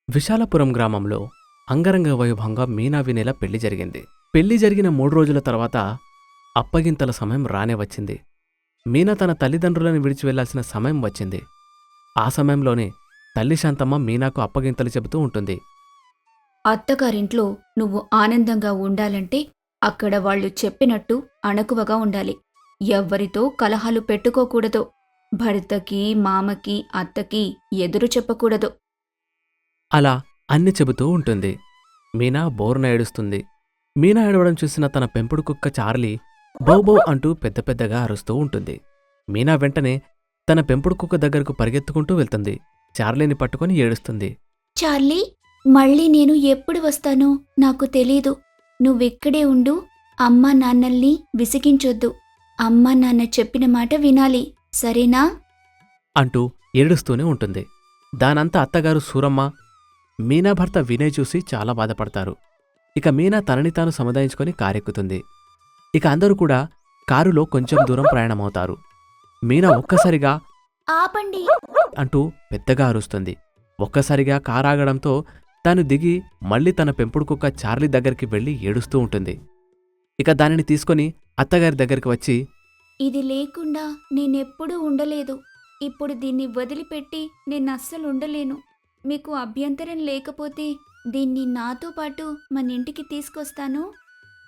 విశాలపురం గ్రామంలో అంగరంగ వైభవంగా మీనా వినేల పెళ్లి జరిగింది. పెళ్లి జరిగిన 3 రోజుల తర్వాత అప్పగింతల సమయం రానే వచ్చింది. మీనా తన తల్లిదండ్రులను విడిచి వెళ్లాల్సిన సమయం వచ్చింది. ఆ సమయంలోనే తల్లి శాంతమ్మ మీనాకు అప్పగింతలు చెబుతూ ఉంటుంది. అత్తగారింట్లో నువ్వు ఆనందంగా ఉండాలంటే అక్కడ వాళ్ళు చెప్పినట్టు అణకువగా ఉండాలి. ఎవ్వరితో కలహాలు పెట్టుకోకూడదు. భర్తకి, మామకి, అత్తకి ఎదురు చెప్పకూడదు. అలా అన్ని చెబుతూ ఉంటుంది. మీనా బోరున ఏడుస్తుంది. మీనా ఏడవడం చూసిన తన పెంపుడు కుక్క చార్లీ బౌ బౌ అంటూ పెద్ద పెద్దగా అరుస్తూ ఉంటుంది. మీనా వెంటనే తన పెంపుడు కుక్క దగ్గరకు పరిగెత్తుకుంటూ వెళ్తుంది. చార్లీని పట్టుకొని ఏడుస్తుంది. చార్లీ, మళ్ళీ నేను ఎప్పుడు వస్తానో నాకు తెలీదు. నువ్విక్కడే ఉండు. అమ్మా నాన్నల్ని విసిగించొద్దు. అమ్మా నాన్న చెప్పిన మాట వినాలి, సరేనా? అంటూ ఏడుస్తూనే ఉంటుంది. దానంతా అత్తగారు సూరమ్మ, మీనా భర్త వినయ్ చూసి చాలా బాధపడతారు. ఇక మీనా తనని తాను సముదాయించుకొని కారెక్కుతుంది. ఇక అందరూ కూడా కారులో కొంచెం దూరం ప్రయాణమవుతారు. మీనా ఒక్కసారిగా ఆపండి. అంటూ పెద్దగా అరుస్తుంది. ఒక్కసారిగా కారాగడంతో తాను దిగి మళ్ళీ తన పెంపుడు కుక్క చార్లీ దగ్గరికి వెళ్లి ఏడుస్తూ ఉంటుంది. ఇక దానిని తీసుకొని అత్తగారి దగ్గరికి వచ్చి, ఇది లేకుండా నేనెప్పుడూ ఉండలేదు. ఇప్పుడు దీన్ని వదిలిపెట్టి నేనస్సలు ఉండలేను. మీకు అభ్యంతరం లేకపోతే దీన్ని నాతో పాటు మన ఇంటికి తీసుకొస్తాను.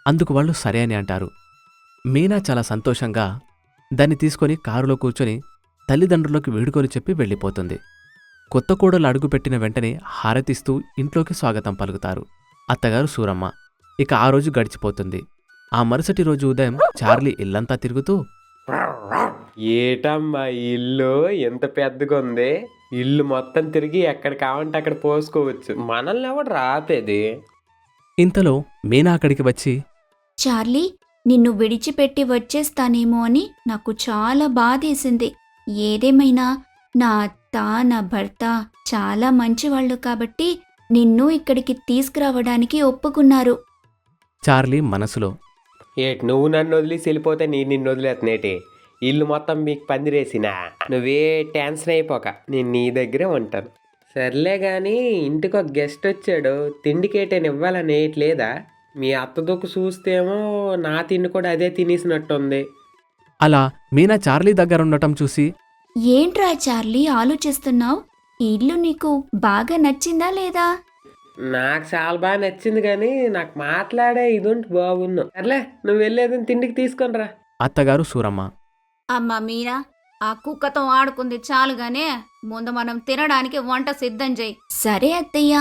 అందుకు వాళ్ళు సరే అని అంటారు. మీనా చాలా సంతోషంగా దాన్ని తీసుకొని కారులో కూర్చొని తల్లిదండ్రులకు వీడుకొని చెప్పి వెళ్ళిపోతుంది. కొత్త కోడలు అడుగుపెట్టిన వెంటనే హారతిస్తూ ఇంట్లోకి స్వాగతం పలుకుతారు అత్తగారు సూరమ్మ. ఇక ఆ రోజు గడిచిపోతుంది. ఆ మరుసటి రోజు ఉదయం చార్లీ ఇల్లంతా తిరుగుతూ, ఏటమ్మా ఇల్లు ఎంత పెద్దగా ఉంది. ఇల్లు మొత్తం తిరిగి ఎక్కడ కావాలంటే అక్కడ పోసుకోవచ్చు. మనల్ని ఎవడు రాపేది? ఇంతలో మీనా అక్కడికి వచ్చి, చార్లీ, నిన్ను విడిచిపెట్టి వచ్చేస్తానేమో అని నాకు చాలా బాధేసింది. ఏదేమైనా నా అత్త, నా భర్త చాలా మంచివాళ్లు కాబట్టి నిన్ను ఇక్కడికి తీసుకురావడానికి ఒప్పుకున్నారు. చార్లీ మనసులో, ఏటి నువ్వు నన్ను వదిలేసి వెళ్ళిపోతే నేను నిన్ను వదిలేతనేటి? ఇల్లు మొత్తం మీకు పందిరేసినా? నువ్వే టెన్షన్ అయిపోక, నేను నీ దగ్గరే ఉంటాను. సర్లే కానీ ఇంటికి ఒక గెస్ట్ వచ్చాడు, తిండికేటైనా ఇవ్వాలని లేదా? మీ అత్త దుక్కు చూస్తేమో నా తిండి కూడా అదే తినేసినట్టుంది. అలా మీనా చార్లీ దగ్గరుండటం చూసి, ఏంట్రా చార్లీ ఆలోచిస్తున్నావు? ఈ ఇల్లు నీకు బాగా నచ్చిందా లేదా? నాకు చాలా బాగా నచ్చింది, కానీ నాకు మాట్లాడే ఇదుంటి బాగున్నావు. సర్లే నువ్వు వెళ్ళేదని తిండికి తీసుకొని రా. అత్తగారు సూరమ్మ, అమ్మా మీనా, ఆ కుక్కతో ఆడుకుంది చాలుగానే, ముందు మనం తినడానికి వంట సిద్ధం చేయి. సరే అత్తయ్య.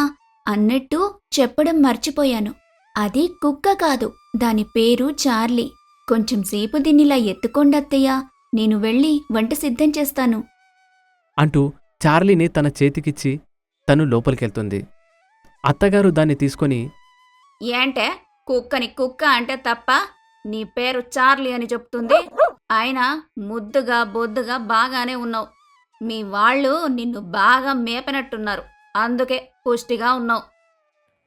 అన్నట్టు చెప్పడం మర్చిపోయాను. అది కుక్క కాదు, దాని పేరు చార్లీ. కొంచెం సేపు దీన్నిలా ఎత్తుకోండి అత్తయ్య, నేను వెళ్ళి వంట సిద్ధం చేస్తాను. అంటూ చార్లీని తన చేతికిచ్చి తను లోపలికెళ్తుంది. అత్తగారు దాన్ని తీసుకొని, ఏంటే కుక్కని కుక్క అంటే తప్ప నీ పేరు చార్లీ అని చెప్తుంది? అయినా ముద్దుగా బొద్దుగా బాగానే ఉన్నావు. మీ వాళ్ళు నిన్ను బాగా మేపనట్టున్నారు, అందుకే పుష్టిగా ఉన్నావు.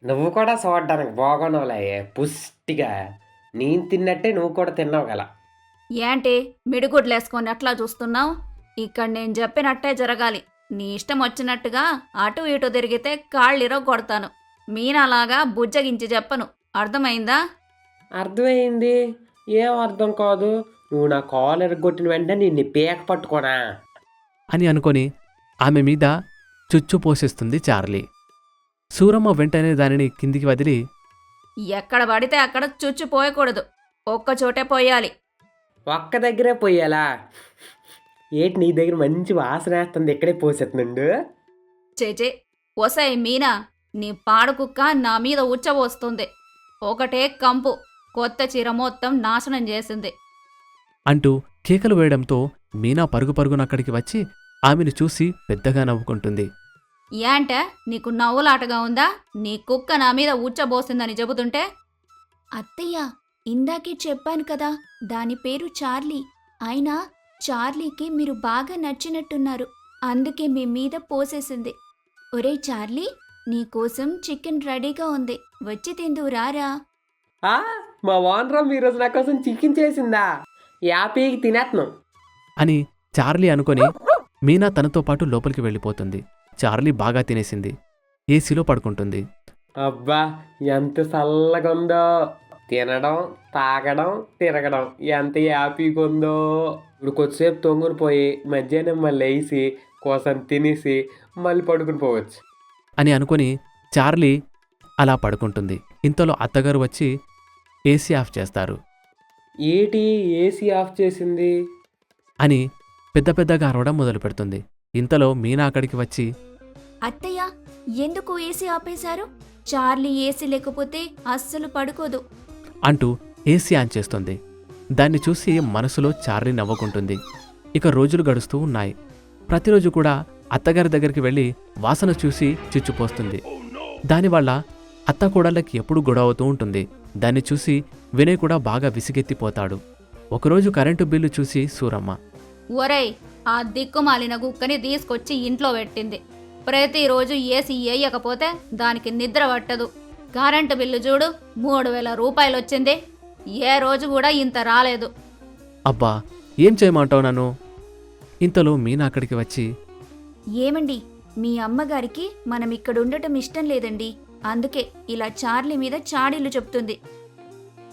నువ్వు కూడా చూడడానికి బాగున్నావులే పుష్టిగా. నేను తిన్నట్టే నువ్వు కూడా తిన్నావు గల. ఏంటి మిడిగుడ్లేసుకొని అట్లా చూస్తున్నావు? ఇక్కడ నేను చెప్పినట్టే జరగాలి. నీ ఇష్టం వచ్చినట్టుగా అటు ఇటు తిరిగితే కాళ్ళిరో కొడతాను. మీనాలాగా బుజ్జగించి చెప్పను, అర్థమైందా? అర్థమైంది. ఏం అర్థం కాదు? నువ్వు నా కాలు ఎరగొట్టిన వెంటనే నిన్ను పేక పట్టుకోనా? అని అనుకొని ఆమె మీద చుచ్చు పోసేస్తుంది చార్లీ. సూరమ్మ వెంటనే దానిని కిందికి వదిలి, ఎక్కడ పడితే అక్కడ చుచ్చు పోయకూడదు, ఒక్కచోటే పోయాలి. ఒక్క దగ్గరే పోయాలా? ఏటి నీ దగ్గర మంచి వాసన వేస్తుంది, ఇక్కడే పోసేస్తుండు. చేచే, ఒసై మీనా, నీ పాడుకుక్క నా మీద ఉచ్చబోస్తుంది. ఒకటే కంపు, కొత్త చీర మొత్తం నాశనం చేసింది. అంటూ కేకలు వేయడంతో మీనా పరుగు పరుగున అక్కడికి వచ్చి ఆమెను చూసి పెద్దగా నవ్వుకుంటుంది. ఏంటే నీకు నవ్వులాటగా ఉందా? నీ కుక్క నా మీద ఉచ్చబోసిందని చెబుతుంటే. అత్తయ్య, ఇందాకే చెప్పాను కదా, దాని పేరు చార్లీ. అయినా చార్లీకి మీరు బాగా నచ్చినట్టున్నారు, అందుకే మీ మీద పోసేసింది. ఒరేయ్ చార్లీ, నీకోసం చికెన్ రెడీగా ఉంది, వచ్చి తిందువు రారా. మా వానరామ్ ఈరోజు నా కోసం చికెన్ చేసిందా? యాపీకి తినేస్తున్నాం అని చార్లీ అనుకొని మీనా తనతో పాటు లోపలికి వెళ్ళిపోతుంది. చార్లీ బాగా తినేసింది. ఏసీలో పడుకుంటుంది. అబ్బా ఎంత చల్లగా ఉందో, తినడం తాగడం తిరగడం ఎంత హ్యాపీగా ఉందో. ఇప్పుడు కొద్దిసేపు తొంగుని పోయి మధ్యాహ్నం మళ్ళీ వేసి కోసం తినేసి మళ్ళీ పడుకుని పోవచ్చు. అని అనుకుని చార్లీ అలా పడుకుంటుంది. ఇంతలో అత్తగారు వచ్చి ఏసీ ఆఫ్ చేస్తారు ఏటి ఏసీ ఆఫ్ చేసింది? అని పెద్ద పెద్దగా అరవడం మొదలు పెడుతుంది. ఇంతలో మీనా అక్కడికి వచ్చి, అత్తయ్య, ఎందుకు ఏసీ ఆపేశారు? చార్లీ ఏసీ లేకపోతే అస్సలు పడుకోదు. అంటూ ఏసీ ఆన్ చేస్తుంది. దాన్ని చూసి మనసులో చార్లీ నవ్వుకుంటుంది. ఇక రోజులు గడుస్తూ ఉన్నాయి. ప్రతిరోజు కూడా అత్తగారి దగ్గరికి వెళ్ళి వాసన చూసి చిచ్చుపోస్తుంది. దానివల్ల అత్త కోడళ్ళకి ఎప్పుడూ గొడవ అవుతూ ఉంటుంది. దాన్ని చూసి వినయ్ కూడా బాగా విసిగెత్తిపోతాడు. ఒకరోజు కరెంటు బిల్లు చూసి సూరమ్మ, ఒరేయ్, ఆ దిక్కుమాలిన కుక్కని తీసుకొచ్చి ఇంట్లో పెట్టింది. ప్రతిరోజు ఏసీ వేయకపోతే దానికి నిద్ర పట్టదు. కరెంటు బిల్లు చూడు, 3000 రూపాయలు వచ్చింది. ఏ రోజు కూడా ఇంత రాలేదు. అబ్బా ఏం చేయమంటావు నన్ను? ఇంతలో మీనా అక్కడికి వచ్చి, ఏమండి, మీ అమ్మగారికి మనం ఇక్కడ ఉండటం ఇష్టం లేదండి. అందుకే ఇలా చార్లీ మీద చాడీలు చెప్తుంది.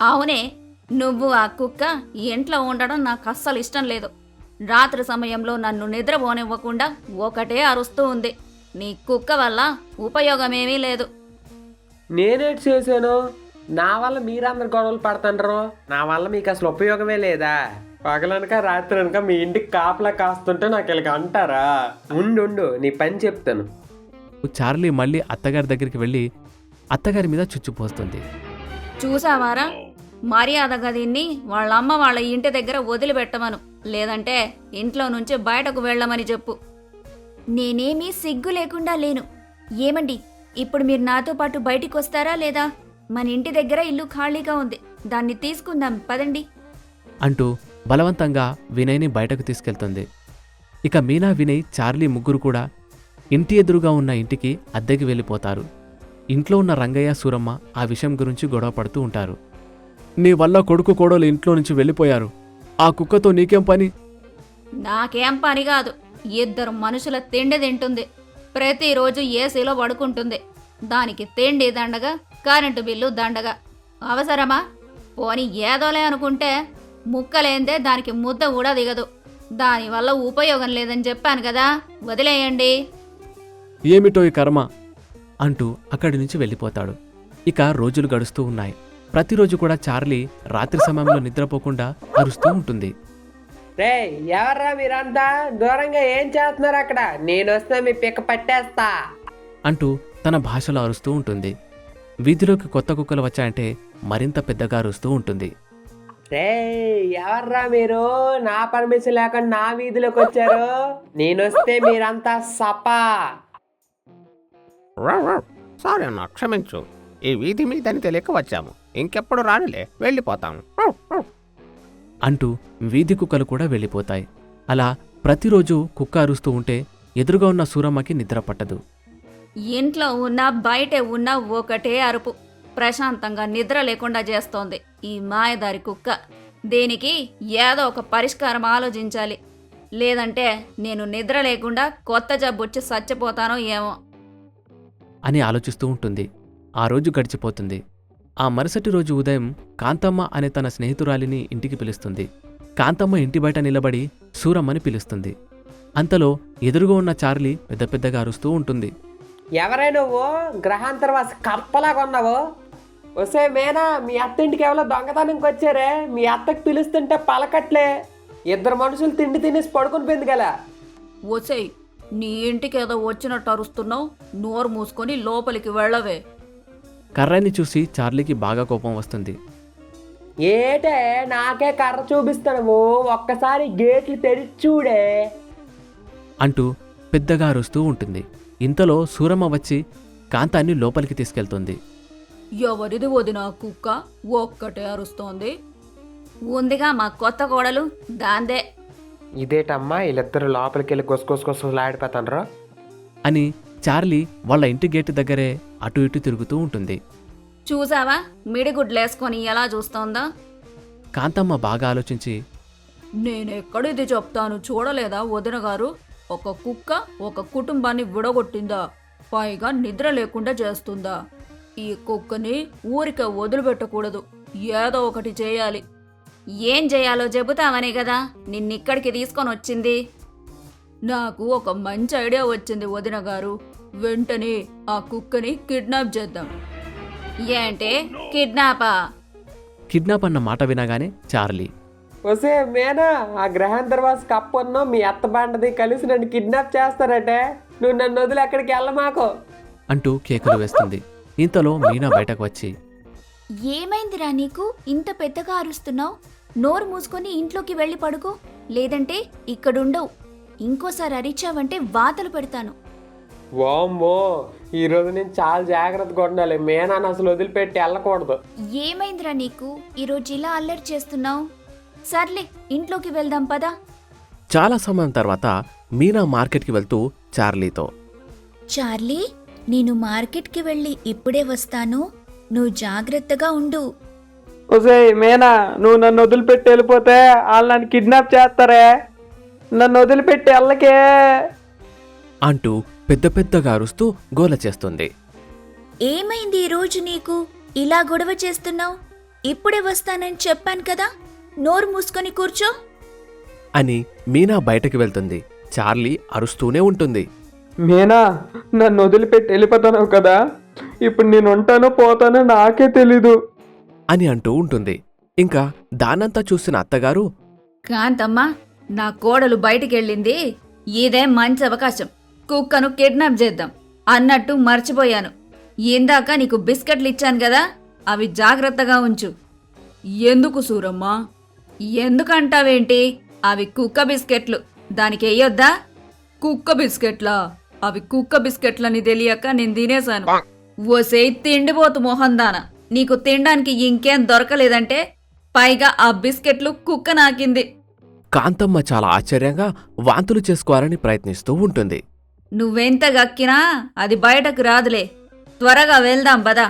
అవునే, నువ్వు ఆ కుక్క ఇంట్లో ఉండడం నాకు అస్సలు ఇష్టం లేదు. రాత్రి సమయంలో నన్ను నిద్రపోనివ్వకుండా ఒకటే అరుస్తూ ఉంది. నీ కుక్క వల్ల ఉపయోగమేమీ లేదు. నేనేటి చేశాను? నా వల్ల మీరందరు గొడవలు పడుతుండ్రు. నా వల్ల మీకు అసలు ఉపయోగమే లేదా? పగలనక రాత్రి అనక మీ ఇంటికి కాపలా కాస్తుంటే నాకు ఇలాగ అంటారా? ఉండు నీ పని చెప్తాను. చార్లీ మళ్ళీ అత్తగారి దగ్గరికి వెళ్ళి అత్తగారి మీద చుచ్చుపోస్తుంది. చూసావారా, మర్యాదగా దీన్ని వాళ్ళమ్మ వాళ్ళ ఇంటి దగ్గర వదిలిపెట్టమను, లేదంటే ఇంట్లో నుంచి బయటకు వెళ్ళమని చెప్పు. నేనేమీ సిగ్గు లేకుండా లేను. ఏమండి, ఇప్పుడు మీరు నాతో పాటు బయటికి వస్తారా లేదా? మన ఇంటి దగ్గర ఇల్లు ఖాళీగా ఉంది, దాన్ని తీసుకుందాం పదండి అంటూ బలవంతంగా వినయ్ని బయటకు తీసుకెళ్తుంది. ఇక మీనా, వినయ్, చార్లీ ముగ్గురు కూడా ఇంటి ఎదురుగా ఉన్న ఇంటికి అద్దెకి వెళ్ళిపోతారు. ఇంట్లో ఉన్న రంగయ్య, సూరమ్మ ఆ విషయం గురించి గొడవ పడుతూ ఉంటారు. నీ వల్ల కొడుకు కోడలు ఇంట్లో నుంచి వెళ్ళిపోయారు. ఆ కుక్కతో నీకేం పని? నాకేం పని కాదు. 2 మనుషుల తిండి తింటుంది. ప్రతిరోజు ఏసీలో పడుకుంటుంది. దానికి తిండి దండగా, కరెంటు బిల్లు దండగా. అవసరమా? పోని ఏదోలే అనుకుంటే ముక్కలేందే దానికి ముద్ద కూడా దిగదు. దానివల్ల ఉపయోగం లేదని చెప్పాను కదా, వదిలేయండి. ఏమిటో ఈ కర్మ అంటూ అక్కడి నుంచి వెళ్ళిపోతాడు. ఇక రోజులు గడుస్తూ ఉన్నాయి. ప్రతిరోజు కూడా చార్లీ రాత్రి సమయంలో నిద్రపోకుండా అరుస్తూ ఉంటుంది. రే, ఎవర్రా మీరంతా? దూరంగా ఏం చేస్తున్నారు అక్కడ? నేను వస్తే మీ పిక్క పట్టేస్తా అంటూ తన భాషలో అరుస్తూ ఉంటుంది. వీధిలోకి కొత్త కుక్కలు వచ్చాయంటే మరింత పెద్దగా అరుస్తూ ఉంటుంది. రే, ఎవర్రా మీరు? నా పర్మిషన్ లేకుండా నా వీధిలోకి వచ్చారు. నేను వస్తే మీరంతా సపా. సారీ అన్న, క్షమించు. ఈ వీధి మీదని తెలియక వచ్చాము. ఇంకెప్పుడు రానిలే, వెళ్ళిపోతాము అంటూ వీధి కుక్కలు కూడా వెళ్ళిపోతాయి. అలా ప్రతిరోజు కుక్క అరుస్తూ ఉంటే ఎదురుగా ఉన్న సూరమ్మకి నిద్ర పట్టదు. ఇంట్లో ఉన్నా బయటే ఉన్నా ఒకటే అరుపు. ప్రశాంతంగా నిద్ర లేకుండా చేస్తోంది ఈ మాయదారి కుక్క. దీనికి ఏదో ఒక పరిష్కారం ఆలోచించాలి, లేదంటే నేను నిద్ర లేకుండా కొత్త జబ్బొచ్చి చచ్చిపోతానో ఏమో అని ఆలోచిస్తూ ఉంటుంది. ఆ రోజు గడిచిపోతుంది. ఆ మరుసటి రోజు ఉదయం కాంతమ్మ అనే తన స్నేహితురాలిని ఇంటికి పిలుస్తుంది. కాంతమ్మ ఇంటి బయట నిలబడి సూరమ్మని పిలుస్తుంది. అంతలో ఎదురుగా ఉన్న చార్లీ పెద్ద పెద్దగా అరుస్తూ ఉంటుంది. ఎవరై నువ్వు? గ్రహాంతరవాసి కప్పలాగా ఉన్నావు. వసే మేనా, మీ అత్తింటికి ఎవరో దొంగతనంకి వచ్చారే. మీ అత్తకి పిలుస్తుంటే పలకట్లే. 2 మనుషులు తిండి తినేసి పడుకుని పోయింది గల. వచ్చేయ్, నీ ఇంటికి ఏదో వచ్చినట్టు అరుస్తున్నావు. నోరు మూసుకొని లోపలికి వెళ్ళవే. కర్రని చూసి చార్లీకి బాగా కోపం వస్తుంది. ఏటే నాకే కర్ర చూపిస్తాను, ఒక్కసారి గేట్లు తెరిచి చూడే అంటూ పెద్దగా అరుస్తూ ఉంటుంది. ఇంతలో సూరమ్మ వచ్చి కాంతాన్ని లోపలికి తీసుకెళ్తుంది. ఎవరిది వదినా కుక్క ఒక్కటే అరుస్తోంది? ఉందిగా మా కొత్త కోడలు, దాందే. ఇదేటమ్మా వీళ్ళిద్దరు లోపలికి వెళ్ళి కొసలాడిపోతాండ్రా అని చార్లీ వాళ్ళ ఇంటి గేటు దగ్గరే అటు ఇటు తిరుగుతూ ఉంటుంది. చూసావా, మిడిగుడ్లేసుకొని ఎలా చూస్తోందా? కాంతమ్మ బాగా ఆలోచించి, నేనెక్కడిది చెప్తాను చూడలేదా వదిన గారు? ఒక కుక్క ఒక కుటుంబాన్ని విడగొట్టిందా? పైగా నిద్ర లేకుండా చేస్తుందా? ఈ కుక్కని ఊరికే వదిలిపెట్టకూడదు, ఏదో ఒకటి చేయాలి. ఏం చేయాలో చెబుతామనే కదా నిన్నిక్కడికి తీసుకొని వచ్చింది. నాకు ఒక మంచి ఐడియా వచ్చింది వదిన గారు. వెంటనే ఆ కుక్కని కిడ్నాప్ చేద్దాం. ఏంటే కిడ్నాపా? కిడ్నాప్ అన్న మాట వినగానే చార్లీ, ఒసే మేనా, ఆ గ్రహాంతర్వాస్ కప్పున్నో మీ అత్త బాండది కలిసి నన్ను కిడ్నాప్ చేస్తారటే. నువ్వు నన్ను వదిలి ఎక్కడికి వెళ్ళమాకో అంటూ కేకలు వేస్తుంది. ఇంతలో మీనా బయటకు వచ్చి, ఏమైందిరా నీకు ఇంత పెద్దగా అరుస్తున్నావు? నోరు మూసుకొని ఇంట్లోకి వెళ్ళి పడుకో, లేదంటే ఇక్కడుండవు. ఇంకోసారి అరిచావంటే వాతలు పెడతాను. వామ్మో, ఈరోజు నేను చాలా జాగ్రత్తగా ఉండాలి. మేనాన్ని అసలు వదిలిపెట్టి వెళ్ళకూడదు. ఏమైందిరా నీకు ఈరోజు ఇలా అల్లరి చేస్తున్నావు? సర్లే ఇంట్లోకి వెళ్దాం పదా. చాలా సమయం తర్వాత మీనా మార్కెట్కి వెళ్తూ చార్లీతో, చార్లీ, నేను మార్కెట్కి వెళ్ళి ఇప్పుడే వస్తాను, నువ్వు జాగ్రత్తగా ఉండు. ఒసే మేనా, నువ్వు నన్ను వదిలిపెట్టి వెళ్ళిపోతే వాళ్ళు నన్ను కిడ్నాప్ చేస్తారే. నన్ను వదిలిపెట్టి వెళ్ళకే అంటూ పెద్ద పెద్దగా అరుస్తూ గోల చేస్తుంది. ఏమైంది ఈరోజు నీకు ఇలా గొడవ చేస్తున్నావు? ఇప్పుడే వస్తానని చెప్పాను కదా, నోరు మూసుకొని కూర్చో. అని మీనా బయటకు వెళ్తుంది. చార్లీ అరుస్తూనే ఉంటుంది. మేనా, నన్ను వదిలిపెట్టి వెళ్ళిపోతాను కదా, ఇప్పుడు నేను ఉంటానో పోతానో నాకే తెలీదు అని అంటూ ఉంటుంది. ఇంకా దానంతా చూసిన అత్తగారు, కాంతమ్మ, నా కోడలు బయటికెళ్ళింది, ఇదే మంచి అవకాశం. కుక్కను కిడ్నాప్ చేద్దాం. అన్నట్టు మర్చిపోయాను, ఇందాక నీకు బిస్కెట్లు ఇచ్చాను కదా, అవి జాగ్రత్తగా ఉంచు. ఎందుకు సూరమ్మా? ఎందుకంటావేంటి? అవి కుక్క బిస్కెట్లు, దానికి వెయ్యొద్దా? కుక్క బిస్కెట్లా? అవి కుక్క బిస్కెట్లని తెలియక నేను తినేశాను. ఓసే తిండిపోతు మొహందాన, నీకు తినడానికి ఇంకేం దొరకలేదంటే పైగా ఆ బిస్కెట్లు కుక్క నాకింది. కాంతమ్మ చాలా ఆశ్చర్యంగా వాంతులు చేసుకోవాలని ప్రయత్నిస్తూ ఉంటుంది. నువ్వెంత గక్కినా అది బయటకు రాదులే, త్వరగా వెళ్దాం పదా.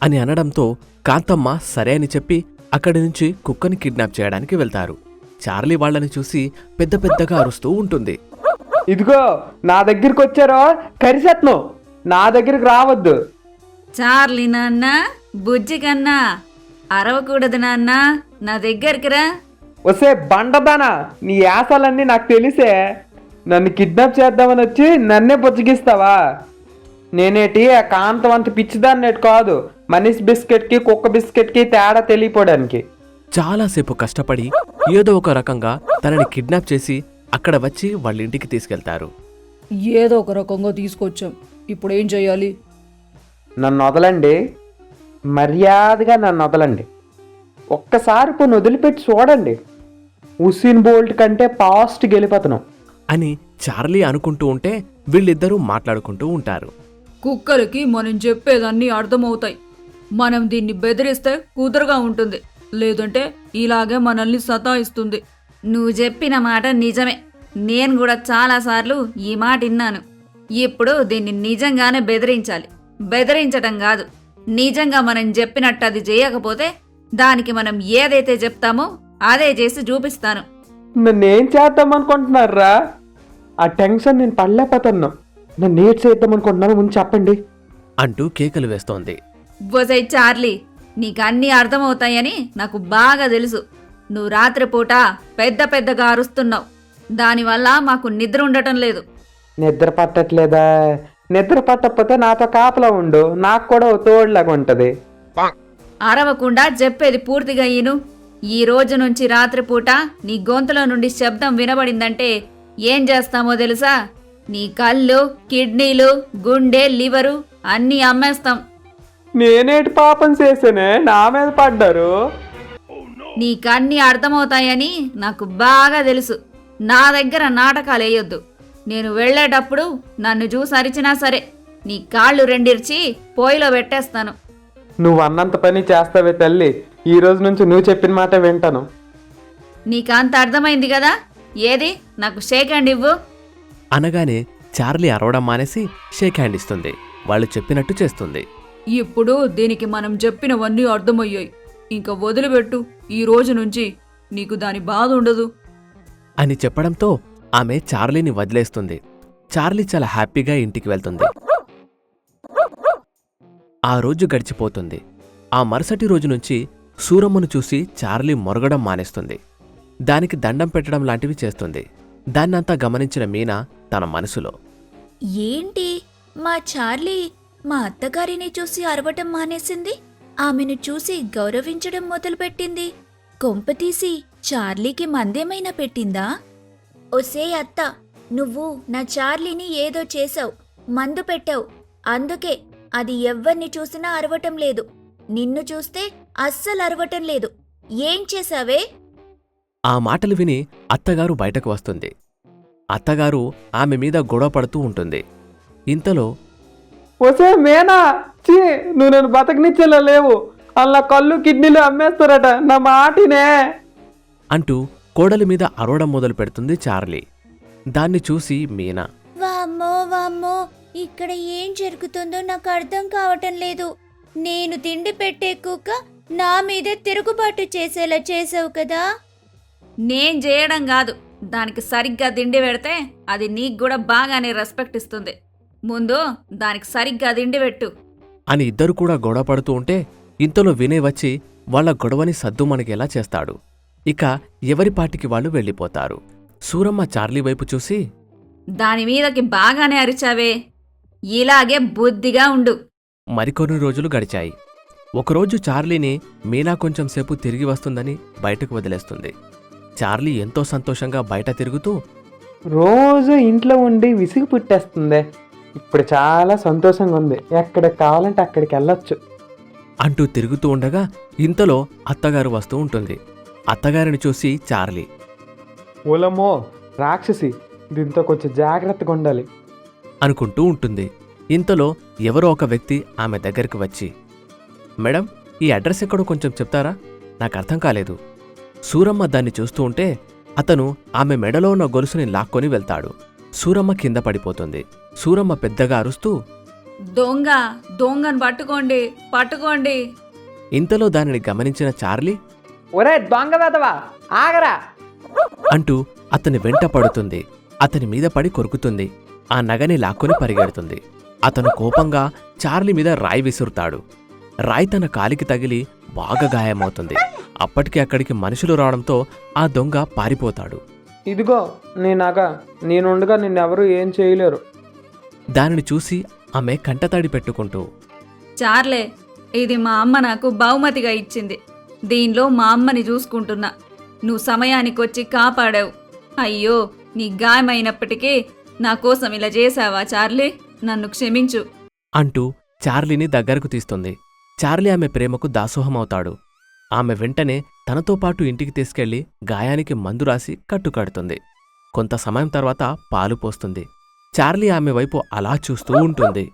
అని అనడంతో కాంతమ్మ సరే అని చెప్పి అక్కడి నుంచి కుక్కని కిడ్నాప్ చేయడానికి వెళ్తారు. చార్లీ వాళ్ళని చూసి పెద్ద పెద్దగా అరుస్తూ ఉంటుంది. ఇదిగో నా దగ్గరికి వచ్చారో కరిసెత్ను, నా దగ్గరికి రావద్దు. చార్లీ నాన్న, బుజ్జి కన్నా అరవకూడదు నాన్న, నా దగ్గరికి రా. వసే బండదానా, నీ యాసలన్నీ నాకు తెలిసే. నన్ను కిడ్నాప్ చేద్దామని వచ్చి నన్నే బుజ్జగిస్తావా? నేనేటి ఆ కాంతవంత పిచ్చిదాన్నేటి కాదు, మనిషి బిస్కెట్కి కుక్క బిస్కెట్కి తేడా తెలియపోవడానికి. చాలాసేపు కష్టపడి ఏదో ఒక రకంగా తనని కిడ్నాప్ చేసి అక్కడ వచ్చి వాళ్ళింటికి తీసుకెళ్తారు. ఏదో ఒక రకంగా తీసుకొచ్చాం, ఇప్పుడు ఏం చేయాలి? నన్ను వదలండి, మర్యాదగా నన్ను వదలండి. ఒక్కసారి పోను వదిలిపెట్టి చూడండి, ఉసేన్ బోల్ట్ కంటే ఫాస్ట్ గెలిపోతున్నాం అని చార్లీ అనుకుంటూ ఉంటే వీళ్ళిద్దరూ మాట్లాడుకుంటూ ఉంటారు. కుక్కలకి మనం చెప్పేదన్నీ అర్థమవుతాయి. మనం దీన్ని బెదిరిస్తే కుదురుగా ఉంటుంది, లేదంటే ఇలాగే మనల్ని సతాయిస్తుంది. నువ్వు చెప్పిన మాట నిజమే, నేను కూడా చాలాసార్లు ఈ మాట విన్నాను. ఇప్పుడు దీన్ని నిజంగానే బెదిరించాలి. బెదిరించటం కాదు, నిజంగా మనం చెప్పినట్టు అది చేయకపోతే దానికి మనం ఏదైతే చెప్తామో అదే చేసి చూపిస్తాను. నన్నేం చేద్దాం అనుకుంటున్నారా? ఆ టెన్షన్ నేను పడలేకపోతున్నా. నన్ను ఏం చేద్దాం అనుకుంటున్నాను ముందు చెప్పండి అంటూ కేకలు వేస్తోంది. బొసై చార్లీ, నీకు అన్నీ అర్థమవుతాయని నాకు బాగా తెలుసు. నువ్వు రాత్రిపూట పెద్ద పెద్దగా అరుస్తున్నావు, దానివల్ల మాకు నిద్ర ఉండటం లేదు. నిద్ర పట్టట్లేదా? నిద్ర పట్టకపోతే నాతో కాపలా ఉండు, నాకు కూడా ఓ తోడులాగా ఉంటది. అరవకుండా చెప్పేది పూర్తిగా ఈను. ఈ రోజు నుంచి రాత్రిపూట నీ గొంతులో నుండి శబ్దం వినబడిందంటే ఏం చేస్తామో తెలుసా? నీ కళ్ళు, కిడ్నీలు, గుండె, లివరు అన్నీ అమ్మేస్తాం. నేనేటి పాపం చేసానే నా మీద పడ్డారు? నీకన్నీ అర్థమవుతాయని నాకు బాగా తెలుసు. నా దగ్గర నాటకాలు వేయొద్దు. నేను వెళ్ళేటప్పుడు నన్ను చూసి అరిచినా సరే నీ కాళ్ళు రెండిర్చి పోయిలో పెట్టేస్తాను. నువ్వు అన్నంత పని చేస్తావే తల్లి, ఈ రోజు నుంచి నువ్వు చెప్పిన మాట వింటాను. నీకంత అర్థమైంది కదా, ఏది నాకు షేక్ హ్యాండ్ ఇవ్వు. అనగానే చార్లీ అరవడం మానేసి షేక్ హ్యాండ్ ఇస్తుంది. వాళ్ళు చెప్పినట్టు చేస్తుంది. ఇప్పుడు దీనికి మనం చెప్పినవన్నీ అర్థమయ్యాయి, ఇంకా వదిలిపెట్టు. ఈ రోజు నుంచి నీకు దాని బాధ ఉండదు అని చెప్పడంతో ఆమె చార్లీని వదిలేస్తుంది. చార్లీ చాలా హ్యాపీగా ఇంటికి వెళ్తుంది. ఆ రోజు గడిచిపోతుంది. ఆ మరుసటి రోజు నుంచి సూరమ్మను చూసి చార్లీ మొరగడం మానేస్తుంది. దానికి దండం పెట్టడం లాంటివి చేస్తుంది. దాన్నంతా గమనించిన మీనా తన మనసులో, ఏంటి మా చార్లీ మా అత్తగారిని చూసి అరవటం మానేసింది? ఆమెను చూసి గౌరవించడం మొదలుపెట్టింది. కొంపతీసి చార్లీకి మందేమైనా పెట్టిందా? ఒసే అత్త, నువ్వు నా చార్లీని ఏదో చేశావు, మందు పెట్టావు. అందుకే అది ఎవ్వర్ని చూసినా అరవటం లేదు. నిన్ను చూస్తే అస్సలు అరవటం లేదు. ఏం చేశావే? ఆ మాటలు విని అత్తగారు బయటకు వస్తుంది. అత్తగారు ఆమె మీద గొడవ పడుతూ ఉంటుంది. ఇంతలో ఒసే మేనా, చీ, నువ్వు నన్ను బతకనిచ్చేలా లేవు. అలా కళ్ళు కిడ్నీలు అమ్మేస్తారట, నా మాటినే. అంటూ కోడలి మీద అరవడం మొదలు పెడుతుంది చార్లీ. దాన్ని చూసి మీనా, వామ్మో వామ్మో, ఇక్కడ ఏం జరుగుతుందో నాకు అర్థం కావటం లేదు. నేను తిండి పెట్టే కుక్క నా మీదే తిరుగుబాటు చేసేలా చేసావు కదా. నేను చేయడం కాదు, దానికి సరిగ్గా తిండి పెడితే అది నీకు కూడా బాగానే రెస్పెక్ట్ ఇస్తుంది. ముందు దానికి సరిగ్గా తిండి పెట్టు. అని ఇద్దరు కూడా గొడవ పడుతూ ఉంటే ఇంతలో వినయ్ వచ్చి వాళ్ళ గొడవని సద్దుమణిగేలా చేస్తాడు. ఇక ఎవరి పాటికి వాళ్ళు వెళ్ళిపోతారు. సూరమ్మ చార్లీ వైపు చూసి, దాని మీదకి బాగానే అరిచావే, ఇలాగే బుద్ధిగా ఉండు. మరికొన్ని రోజులు గడిచాయి. ఒకరోజు చార్లీని మీనా కొంచెం సేపు తిరిగి వస్తుందని బయటకు వదిలేస్తుంది. చార్లీ ఎంతో సంతోషంగా బయట తిరుగుతూ, రోజు ఇంట్లో ఉండి విసిగి పుట్టేస్తుంది. ఇప్పుడు చాలా సంతోషంగా ఉంది. ఎక్కడికి కావాలంటే అక్కడికి వెళ్ళొచ్చు అంటూ తిరుగుతూ ఉండగా ఇంతలో అత్తగారు వస్తూ ఉంటుంది. అత్తగారిని చూసి చార్లీ, ఓలమ్మో రాక్షసి, దీంతో కొంచెం జాగ్రత్తగా ఉండాలి అనుకుంటూ ఉంటుంది. ఇంతలో ఎవరో ఒక వ్యక్తి ఆమె దగ్గరికి వచ్చి, మేడం, ఈ అడ్రస్ ఎక్కడో కొంచెం చెప్తారా? నాకు అర్థం కాలేదు. సూరమ్మ దాన్ని చూస్తూ ఉంటే అతను ఆమె మెడలో ఉన్న గొలుసుని లాక్కొని వెళ్తాడు. సూరమ్మ కింద పడిపోతుంది. సూరమ్మ పెద్దగా అరుస్తూ, దొంగ, దొంగను పట్టుకోండి, పట్టుకోండి. ఇంతలో దానిని గమనించిన చార్లీ, ఒరే దొంగ వెదవా, ఆగరా అంటూ అతని వెంట పడుతుంది. అతని మీద పడి కొరుకుతుంది. ఆ నగని లాక్కొని పరిగెడుతుంది. అతను కోపంగా చార్లీ మీద రాయి విసురుతాడు. రాయి తన కాలికి తగిలి బాగా గాయమవుతుంది. అప్పటికి అక్కడికి మనుషులు రావడంతో ఆ దొంగ పారిపోతాడు. ఇదిగో నీ నగ, నేనుండగా నిన్నెవరూ ఏం చేయలేరు. దానిని చూసి ఆమె కంటతడి పెట్టుకుంటూ, చార్లే, ఇది మా అమ్మ నాకు బహుమతిగా ఇచ్చింది. దీనిలో మా అమ్మని చూసుకుంటున్నా. నువ్వు సమయానికొచ్చి కాపాడావు. అయ్యో, నీ గాయమైనప్పటికీ నా కోసం ఇలా చేశావా చార్లీ? నన్ను క్షమించు. అంటూ చార్లీని దగ్గరకు తీస్తుంది. చార్లీ ఆమె ప్రేమకు దాసోహమవుతాడు. ఆమె వెంటనే తనతో పాటు ఇంటికి తీసుకెళ్లి గాయానికి మందు రాసి కట్టుకడుతుంది. కొంత సమయం తర్వాత పాలు పోస్తుంది. చార్లీ ఆమె వైపు అలా చూస్తూ ఉంటుంది.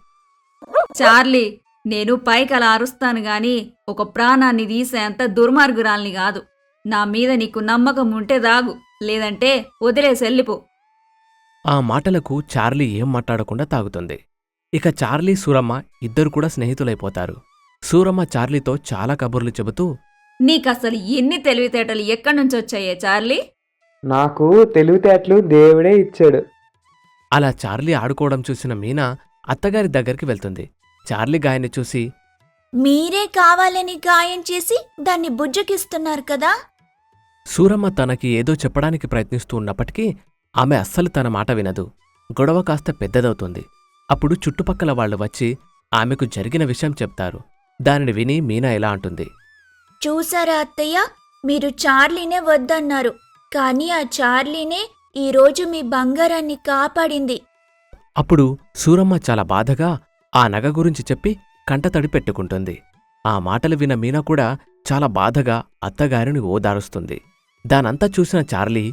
చార్లీ, నేను పైకలా అరుస్తాను గాని ఒక ప్రాణాన్ని తీసేంత దుర్మార్గురాల్ని కాదు. నా మీద నీకు నమ్మకం ఉంటే దాగు, లేదంటే వదిలేసెళ్ళిపో. ఆ మాటలకు చార్లీ ఏం మాట్లాడకుండా తాగుతుంది. ఇక చార్లీ, సూరమ్మ ఇద్దరు కూడా స్నేహితులైపోతారు. సూరమ్మ చార్లీతో చాలా కబుర్లు చెబుతూ, నీకసలు ఎన్ని తెలివితేటలు ఎక్కడ్నుంచొచ్చాయే చార్లీ? నాకు తెలివితేటలు దేవుడే ఇచ్చాడు. అలా చార్లీ ఆడుకోవడం చూసిన మీనా అత్తగారి దగ్గరికి వెళ్తుంది. చార్లీ గాయాన్ని చూసి, మీరే కావాలని గాయం చేసి దాన్ని బుజ్జకిస్తున్నారు కదా. సూరమ్మ తనకి ఏదో చెప్పడానికి ప్రయత్నిస్తూ ఉన్నప్పటికీ ఆమె అస్సలు తన మాట వినదు. గొడవ కాస్త పెద్దదవుతుంది. అప్పుడు చుట్టుపక్కల వాళ్ళు వచ్చి ఆమెకు జరిగిన విషయం చెప్తారు. దానిని విని మీనా ఇలా అంటుంది, చూసారా అత్తయ్య, మీరు చార్లీనే వద్దన్నారు, కానీ ఆ చార్లీనే ఈరోజు మీ బంగారాన్ని కాపాడింది. అప్పుడు సూరమ్మ చాలా బాధగా ఆ నగ గురించి చెప్పి కంటతడి పెట్టుకుంటుంది. ఆ మాటలు విన్న మీనా కూడా చాలా బాధగా అత్తగారిని ఓదారుస్తుంది. దానంతా చూసిన చార్లీ,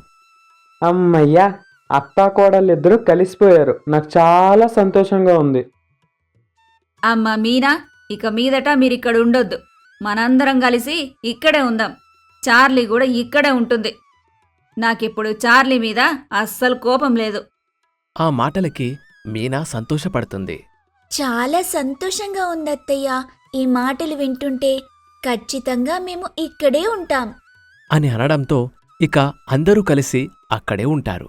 అమ్మయ్యా, అత్తా కోడళ్ళిద్దరూ కలిసిపోయారు. నాకు చాలా సంతోషంగా ఉంది. అమ్మ మీనా, ఇక మీదట మీరిక్కడ ఉండొద్దు. మనందరం కలిసి ఇక్కడే ఉందాం. చార్లీ కూడా ఇక్కడే ఉంటుంది. నాకిప్పుడు చార్లీ మీద అస్సలు కోపం లేదు. ఆ మాటలకి మీనా సంతోషపడుతుంది. చాలా సంతోషంగా ఉంది అత్తయ్య. ఈ మాటలు వింటుంటే ఖచ్చితంగా మేము ఇక్కడే ఉంటాం అని అనడంతో ఇక అందరూ కలిసి అక్కడే ఉంటారు.